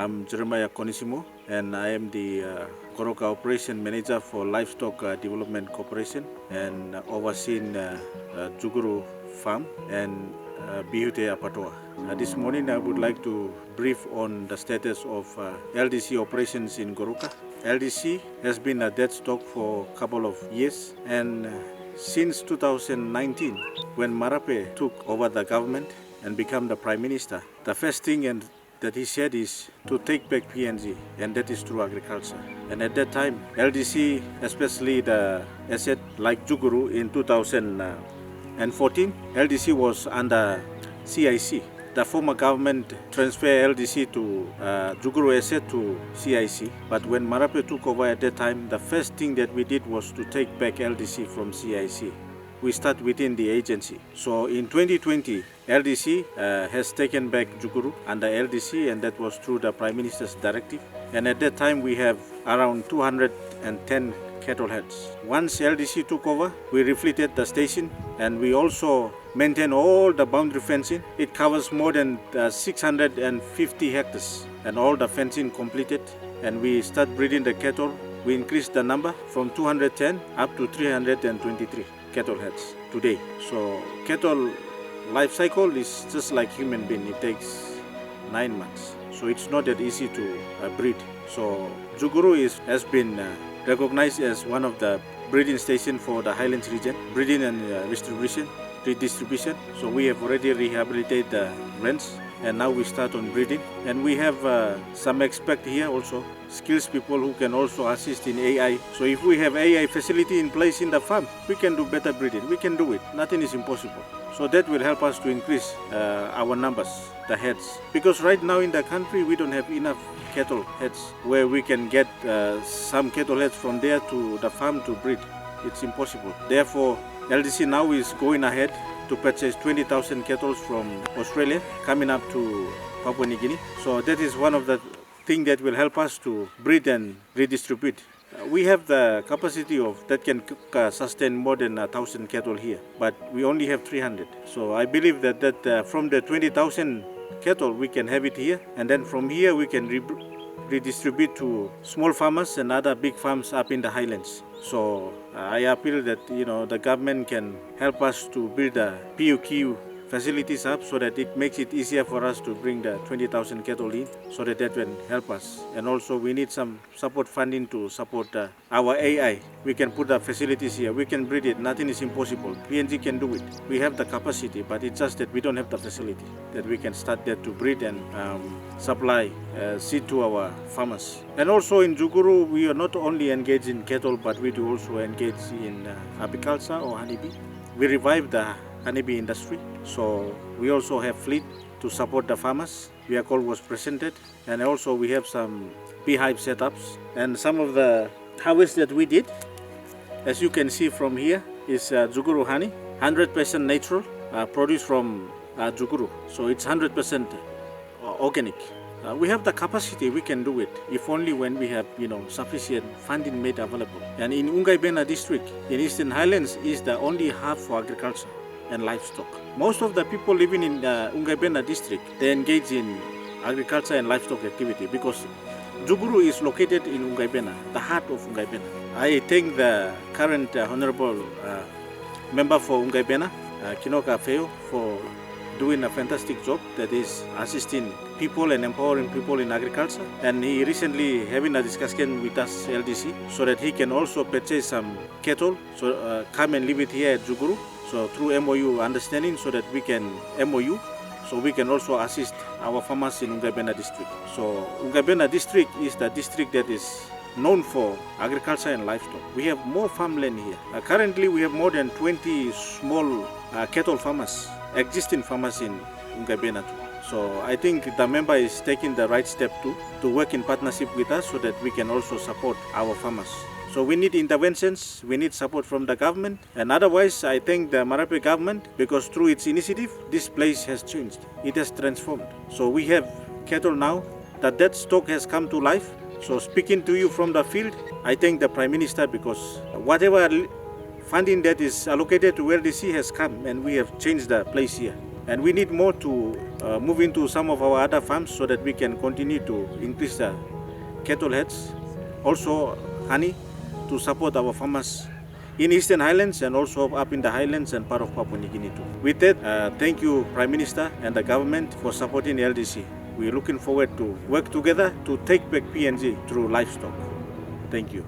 I'm Jeremiah Koinisimo, and I am the Goroka Operation Manager for Livestock Development Corporation, and overseeing Zuguru farm and Bihute Apatoa. This morning I would like to brief on the status of LDC operations in Goroka. LDC has been a dead stock for a couple of years, and since 2019, when Marape took over the government and became the Prime Minister, the first thing that he said is to take back PNG, and that is through agriculture. And at that time, LDC, especially the asset like Zuguru in 2014, LDC was under CIC. The former government transferred LDC to Zuguru asset to CIC, but when Marape took over at that time, the first thing that we did was to take back LDC from CIC. We start within the agency. So in 2020, LDC has taken back Zuguru under LDC, and that was through the Prime Minister's directive. And at that time, we have around 210 cattle heads. Once LDC took over, we refitted the station, and we also maintain all the boundary fencing. It covers more than 650 hectares, and all the fencing completed. And we start breeding the cattle. We increased the number from 210 up to 323 cattle heads today. So cattle life cycle is just like human being. It takes 9 months. So it's not that easy to breed. So Zuguru has been recognized as one of the breeding stations for the Highlands region, breeding and redistribution. So we have already rehabilitated the lands, and now we start on breeding. And we have some experts here also, skills people who can also assist in AI. So if we have AI facility in place in the farm, we can do better breeding. We can do it. Nothing is impossible. So that will help us to increase our numbers, the heads. Because right now in the country, we don't have enough cattle heads where we can get some cattle heads from there to the farm to breed. It's impossible. Therefore, LDC now is going ahead to purchase 20,000 cattle from Australia, coming up to Papua New Guinea. So that is one of the things that will help us to breed and redistribute. We have the capacity that can sustain more than 1,000 cattle here, but we only have 300. So I believe that from the 20,000 cattle we can have it here, and then from here we can redistribute to small farmers and other big farms up in the Highlands. So I appeal that the government can help us to build the PUQ facilities up so that it makes it easier for us to bring the 20,000 cattle in, so that can help us. And also we need some support funding to support our AI. We can put the facilities here, we can breed it, nothing is impossible. PNG can do it. We have the capacity, but it's just that we don't have the facility that we can start there to breed and supply seed to our farmers. And also in Zuguru, we are not only engaged in cattle, but we do also engage in apiculture or honeybee. We revived the honeybee industry, so we also have fleet to support the farmers. Vehicle was presented, and also we have some beehive setups. And some of the harvest that we did, as you can see from here, is Zuguru honey, 100% natural, produced from Zuguru. So it's 100% organic. We have the capacity, we can do it, if only when we have sufficient funding made available. And in Unggai Bena district, in Eastern Highlands, is the only hub for agriculture and livestock. Most of the people living in Unggai Bena district, they engage in agriculture and livestock activity because Zuguru is located in Unggai Bena, the heart of Unggai Bena. I thank the current honorable member for Unggai Bena, Kinoka Feo, for doing a fantastic job that is assisting people and empowering people in agriculture. And he recently having a discussion with us LDC so that he can also purchase some cattle, so come and leave it here at Zuguru. So through MOU understanding, so that we can MOU, so we can also assist our farmers in Unggai Bena district. So Unggai Bena district is the district that is known for agriculture and livestock. We have more farmland here. Currently we have more than 20 small cattle farmers, existing farmers in Unggai Bena too. So I think the member is taking the right step to work in partnership with us so that we can also support our farmers. So we need interventions, we need support from the government, and otherwise I thank the Marape government because through its initiative, this place has changed. It has transformed. So we have cattle now, the dead stock has come to life. So speaking to you from the field, I thank the Prime Minister because whatever funding that is allocated to LDC has come and we have changed the place here. And we need more to move into some of our other farms so that we can continue to increase the cattle heads, also honey, to support our farmers in Eastern Highlands and also up in the Highlands and part of Papua New Guinea too. With that, thank you Prime Minister and the government for supporting LDC. We're looking forward to work together to take back PNG through livestock. Thank you.